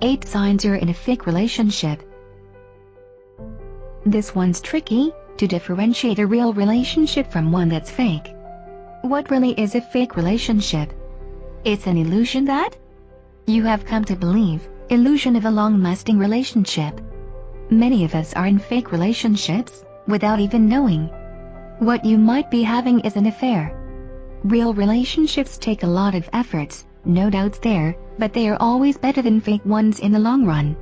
8 signs you're in a fake relationship. This one's tricky, to differentiate a real relationship from one that's fake. What really is a fake relationship? It's an illusion that you have come to believe, illusion of a long-lasting relationship. Many of us are in fake relationships, without even knowing. What you might be having is an affair. Real relationships take a lot of efforts, no doubts there, but they are always better than fake ones in the long run.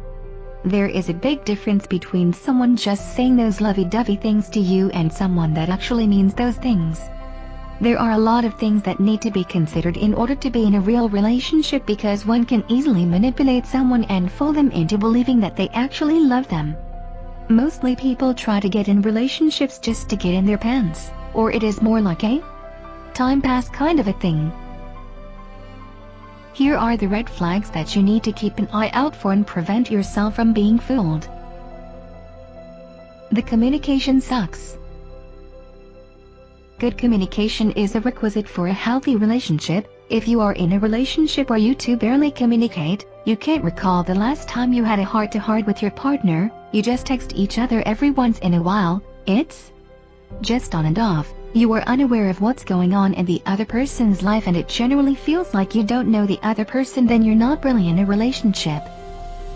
There is a big difference between someone just saying those lovey-dovey things to you and someone that actually means those things. There are a lot of things that need to be considered in order to be in a real relationship, because one can easily manipulate someone and fool them into believing that they actually love them. Mostly people try to get in relationships just to get in their pants, or it is more like a time pass kind of a thing. Here are the red flags that you need to keep an eye out for and prevent yourself from being fooled. The communication sucks. Good communication is a requisite for a healthy relationship. If you are in a relationship where you two barely communicate, you can't recall the last time you had a heart-to-heart with your partner, you just text each other every once in a while, it's just on and off, you are unaware of what's going on in the other person's life and it generally feels like you don't know the other person, then you're not really in a relationship.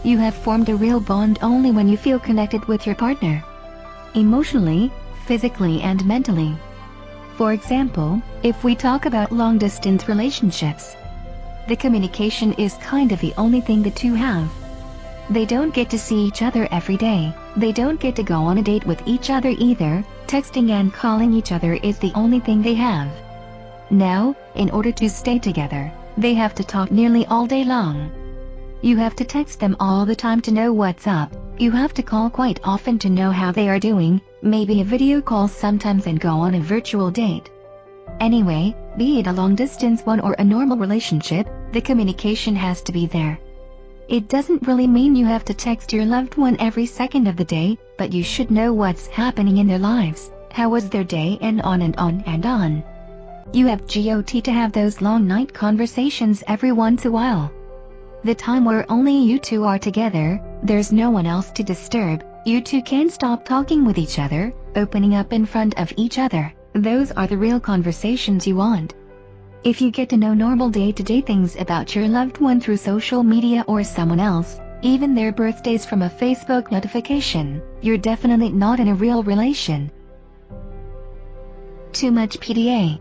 You have formed a real bond only when you feel connected with your partner. Emotionally, physically and mentally. For example, if we talk about long-distance relationships, the communication is kind of the only thing the two have. They don't get to see each other every day, they don't get to go on a date with each other either, texting and calling each other is the only thing they have. Now, in order to stay together, they have to talk nearly all day long. You have to text them all the time to know what's up, you have to call quite often to know how they are doing, maybe a video call sometimes and go on a virtual date. Anyway, be it a long-distance one or a normal relationship, the communication has to be there. It doesn't really mean you have to text your loved one every second of the day, but you should know what's happening in their lives, how was their day, and on and on and on. You have got to have those long night conversations every once a while. The time where only you two are together, there's no one else to disturb, you two can't stop talking with each other, opening up in front of each other. Those are the real conversations you want. If you get to know normal day-to-day things about your loved one through social media or someone else, even their birthdays from a Facebook notification, you're definitely not in a real relation. Too much PDA.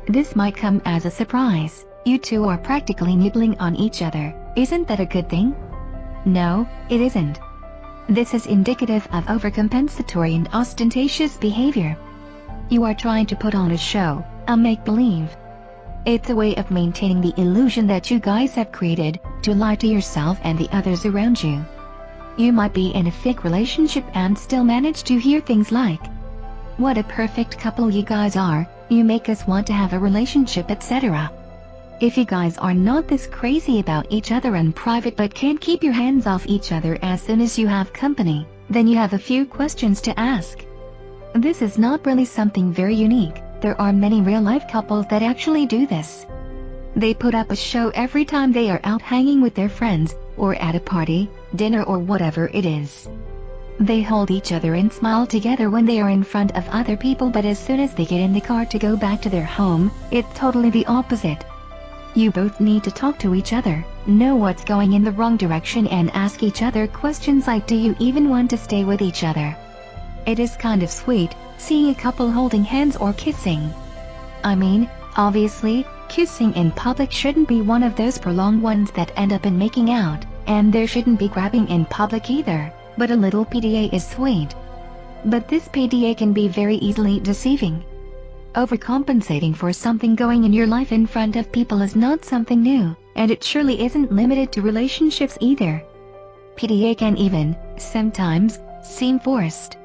This might come as a surprise. You two are practically nibbling on each other. Isn't that a good thing? No, it isn't. This is indicative of overcompensatory and ostentatious behavior. You are trying to put on a show, a make-believe. It's a way of maintaining the illusion that you guys have created, to lie to yourself and the others around you. You might be in a fake relationship and still manage to hear things like, "What a perfect couple you guys are, you make us want to have a relationship," etc. If you guys are not this crazy about each other in private but can't keep your hands off each other as soon as you have company, then you have a few questions to ask. This is not really something very unique. There are many real-life couples that actually do this. They put up a show every time they are out hanging with their friends, or at a party, dinner or whatever it is. They hold each other and smile together when they are in front of other people, but as soon as they get in the car to go back to their home, it's totally the opposite. You both need to talk to each other, know what's going in the wrong direction, and ask each other questions like, do you even want to stay with each other? It is kind of sweet, seeing a couple holding hands or kissing. I mean, obviously, kissing in public shouldn't be one of those prolonged ones that end up in making out, and there shouldn't be grabbing in public either, but a little PDA is sweet. But this PDA can be very easily deceiving. Overcompensating for something going in your life in front of people is not something new, and it surely isn't limited to relationships either. PDA can even, sometimes, seem forced.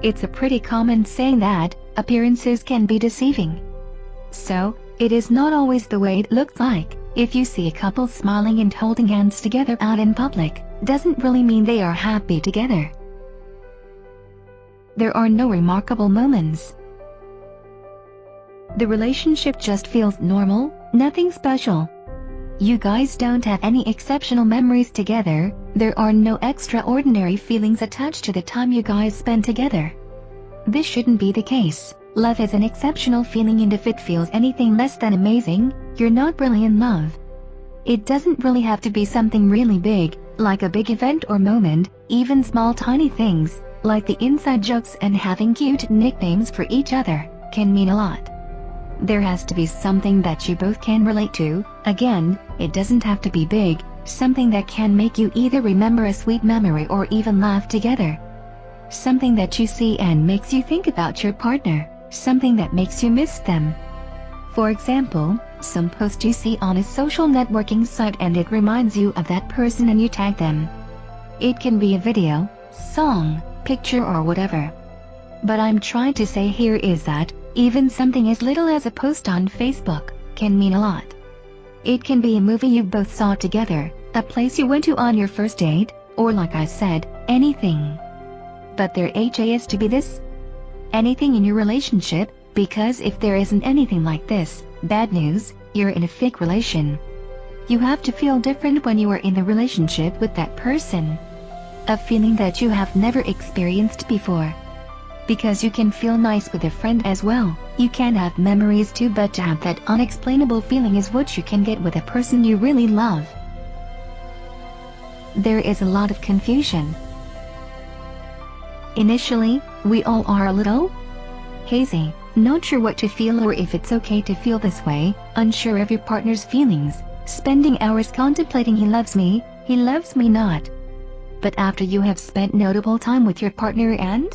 It's a pretty common saying that appearances can be deceiving. So, it is not always the way it looks like. If you see a couple smiling and holding hands together out in public, doesn't really mean they are happy together. There are no remarkable moments. The relationship just feels normal, nothing special. You guys don't have any exceptional memories together, there are no extraordinary feelings attached to the time you guys spend together. This shouldn't be the case. Love is an exceptional feeling, and if it feels anything less than amazing, you're not really in love. It doesn't really have to be something really big, like a big event or moment. Even small tiny things, like the inside jokes and having cute nicknames for each other, can mean a lot. There has to be something that you both can relate to. Again, it doesn't have to be big, something that can make you either remember a sweet memory or even laugh together. Something that you see and makes you think about your partner, something that makes you miss them. For example, some post you see on a social networking site and it reminds you of that person and you tag them. It can be a video, song, picture or whatever. But I'm trying to say here is that, even something as little as a post on Facebook, can mean a lot. It can be a movie you both saw together, a place you went to on your first date, or like I said, anything. But there has to be this anything in your relationship, because if there isn't anything like this, bad news, you're in a fake relation. You have to feel different when you are in the relationship with that person. A feeling that you have never experienced before. Because you can feel nice with a friend as well, you can have memories too, but to have that unexplainable feeling is what you can get with a person you really love. There is a lot of confusion. Initially, we all are a little hazy, not sure what to feel or if it's okay to feel this way, unsure of your partner's feelings, spending hours contemplating he loves me not. But after you have spent notable time with your partner and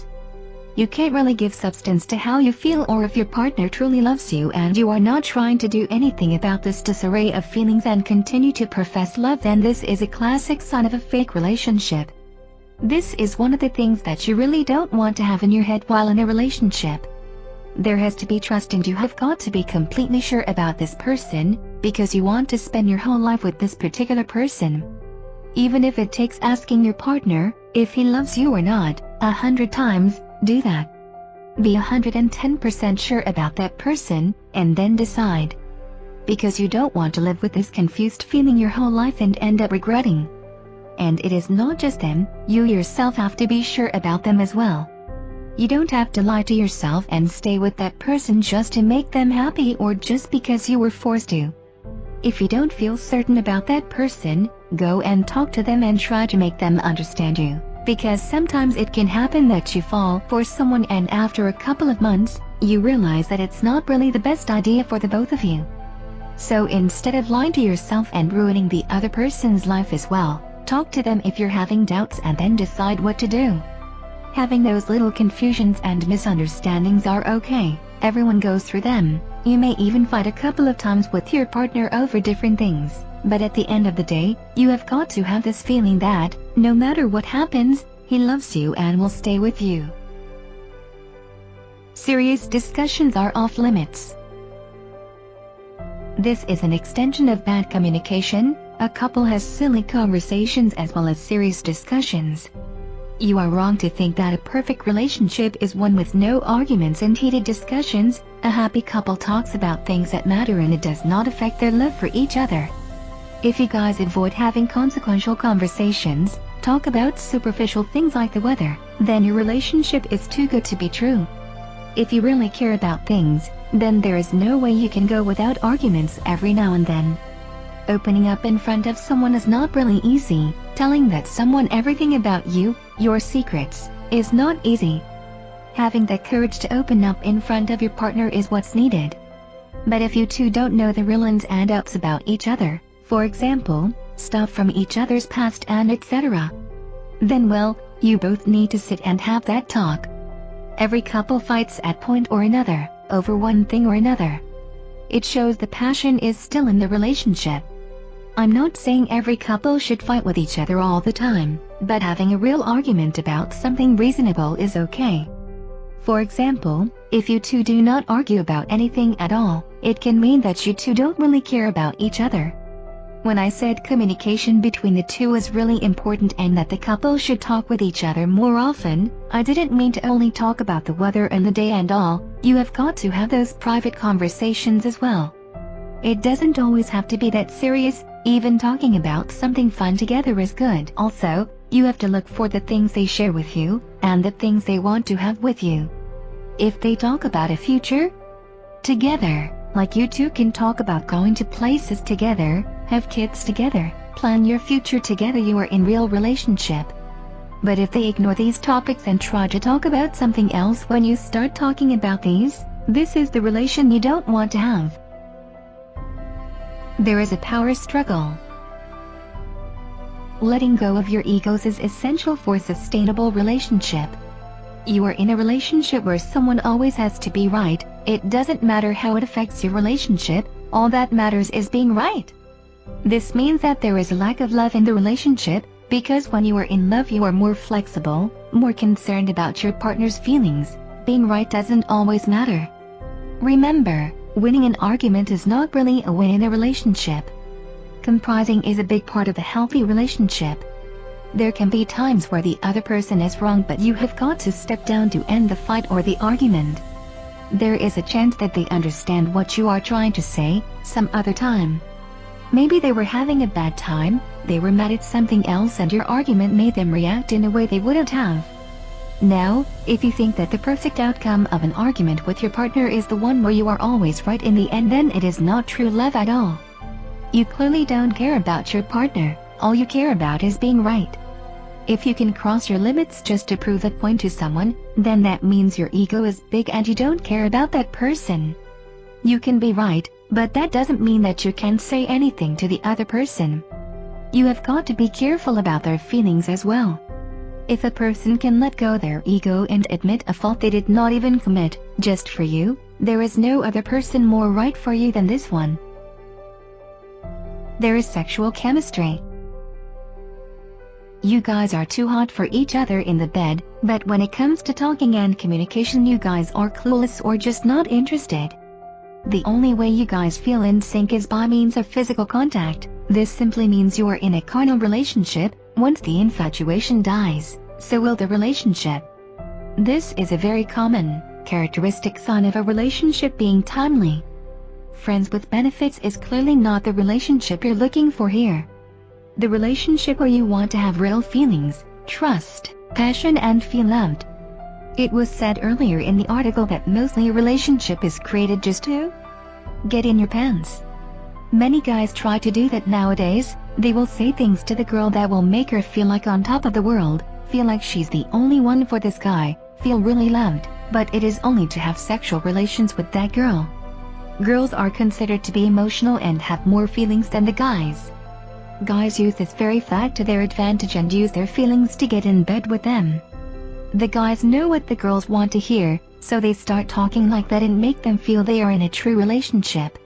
you can't really give substance to how you feel or if your partner truly loves you and you are not trying to do anything about this disarray of feelings and continue to profess love, then this is a classic sign of a fake relationship. This is one of the things that you really don't want to have in your head while in a relationship. There has to be trust and you have got to be completely sure about this person, because you want to spend your whole life with this particular person. Even if it takes asking your partner if he loves you or not 100 times, do that. Be 110% sure about that person, and then decide. Because you don't want to live with this confused feeling your whole life and end up regretting. And it is not just them, you yourself have to be sure about them as well. You don't have to lie to yourself and stay with that person just to make them happy or just because you were forced to. If you don't feel certain about that person, go and talk to them and try to make them understand you. Because sometimes it can happen that you fall for someone and after a couple of months, you realize that it's not really the best idea for the both of you. So instead of lying to yourself and ruining the other person's life as well, talk to them if you're having doubts and then decide what to do. Having those little confusions and misunderstandings are okay, everyone goes through them. You may even fight a couple of times with your partner over different things. But at the end of the day, you have got to have this feeling that, no matter what happens, he loves you and will stay with you. Serious discussions are off limits. This is an extension of bad communication. A couple has silly conversations as well as serious discussions. You are wrong to think that a perfect relationship is one with no arguments and heated discussions. A happy couple talks about things that matter and it does not affect their love for each other. If you guys avoid having consequential conversations, talk about superficial things like the weather, then your relationship is too good to be true. If you really care about things, then there is no way you can go without arguments every now and then. Opening up in front of someone is not really easy. Telling that someone everything about you, your secrets, is not easy. Having the courage to open up in front of your partner is what's needed. But if you two don't know the real ins and outs about each other, for example, stuff from each other's past and etc., then well, you both need to sit and have that talk. Every couple fights at point or another, over one thing or another. It shows the passion is still in the relationship. I'm not saying every couple should fight with each other all the time, but having a real argument about something reasonable is okay. For example, if you two do not argue about anything at all, it can mean that you two don't really care about each other. When I said communication between the two is really important and that the couple should talk with each other more often, I didn't mean to only talk about the weather and the day and all. You have got to have those private conversations as well. It doesn't always have to be that serious. Even talking about something fun together is good. Also, you have to look for the things they share with you, and the things they want to have with you. If they talk about a future together, like you two can talk about going to places together, have kids together, plan your future together, you are in real relationship. But if they ignore these topics and try to talk about something else when you start talking about these, this is the relation you don't want to have. There is a power struggle. Letting go of your egos is essential for a sustainable relationship. You are in a relationship where someone always has to be right. It doesn't matter how it affects your relationship, all that matters is being right. This means that there is a lack of love in the relationship, because when you are in love you are more flexible, more concerned about your partner's feelings. Being right doesn't always matter. Remember, winning an argument is not really a win in a relationship. Compromising is a big part of a healthy relationship. There can be times where the other person is wrong, but you have got to step down to end the fight or the argument. There is a chance that they understand what you are trying to say some other time. Maybe they were having a bad time, they were mad at something else, and your argument made them react in a way they wouldn't have. Now, if you think that the perfect outcome of an argument with your partner is the one where you are always right in the end, then it is not true love at all. You clearly don't care about your partner, all you care about is being right. If you can cross your limits just to prove a point to someone, then that means your ego is big and you don't care about that person. You can be right, but that doesn't mean that you can't say anything to the other person. You have got to be careful about their feelings as well. If a person can let go their ego and admit a fault they did not even commit, just for you, there is no other person more right for you than this one. There is sexual chemistry. You guys are too hot for each other in the bed, but when it comes to talking and communication you guys are clueless or just not interested. The only way you guys feel in sync is by means of physical contact. This simply means you are in a carnal relationship. Once the infatuation dies, so will the relationship. This is a very common, characteristic sign of a relationship being timely. Friends with benefits is clearly not the relationship you're looking for here. The relationship where you want to have real feelings, trust, passion, and feel loved. It was said earlier in the article that mostly a relationship is created just to get in your pants. Many guys try to do that nowadays. They will say things to the girl that will make her feel like on top of the world, feel like she's the only one for this guy, feel really loved, but it is only to have sexual relations with that girl. Girls are considered to be emotional and have more feelings than the guys. Guys use this very fact to their advantage and use their feelings to get in bed with them. The guys know what the girls want to hear, so they start talking like that and make them feel they are in a true relationship.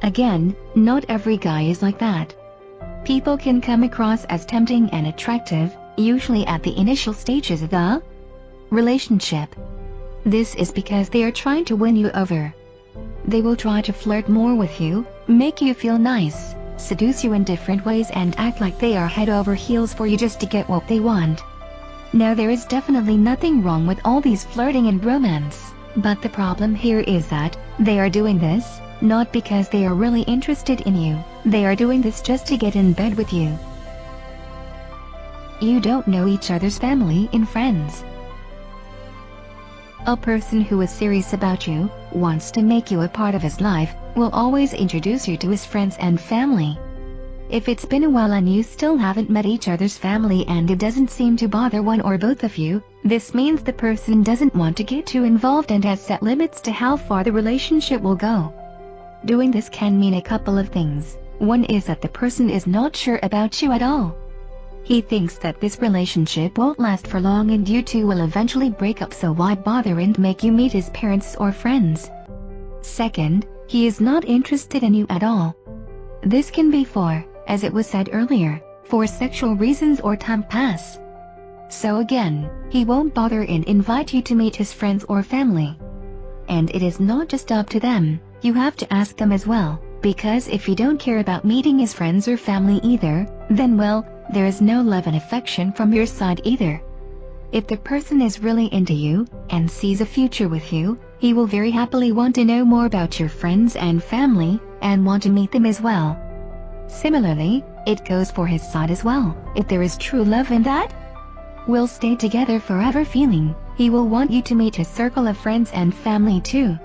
Again, not every guy is like that. People can come across as tempting and attractive, usually at the initial stages of the relationship. This is because they are trying to win you over. They will try to flirt more with you, make you feel nice, seduce you in different ways, and act like they are head over heels for you just to get what they want. Now there is definitely nothing wrong with all these flirting and romance, but the problem here is that they are doing this not because they are really interested in you. They are doing this just to get in bed with you. You don't know each other's family and friends. A person who is serious about you, wants to make you a part of his life, will always introduce you to his friends and family. If it's been a while and you still haven't met each other's family and it doesn't seem to bother one or both of you, this means the person doesn't want to get too involved and has set limits to how far the relationship will go. Doing this can mean a couple of things. One is that the person is not sure about you at all. He thinks that this relationship won't last for long and you two will eventually break up, so why bother and make you meet his parents or friends? Second, he is not interested in you at all. This can be for, as it was said earlier, for sexual reasons or time pass. So again, he won't bother and invite you to meet his friends or family. And it is not just up to them, you have to ask them as well, because if you don't care about meeting his friends or family either, then well, there is no love and affection from your side either. If the person is really into you, and sees a future with you, he will very happily want to know more about your friends and family, and want to meet them as well. Similarly, it goes for his side as well. If there is true love in that, we'll stay together forever feeling, he will want you to meet his circle of friends and family too.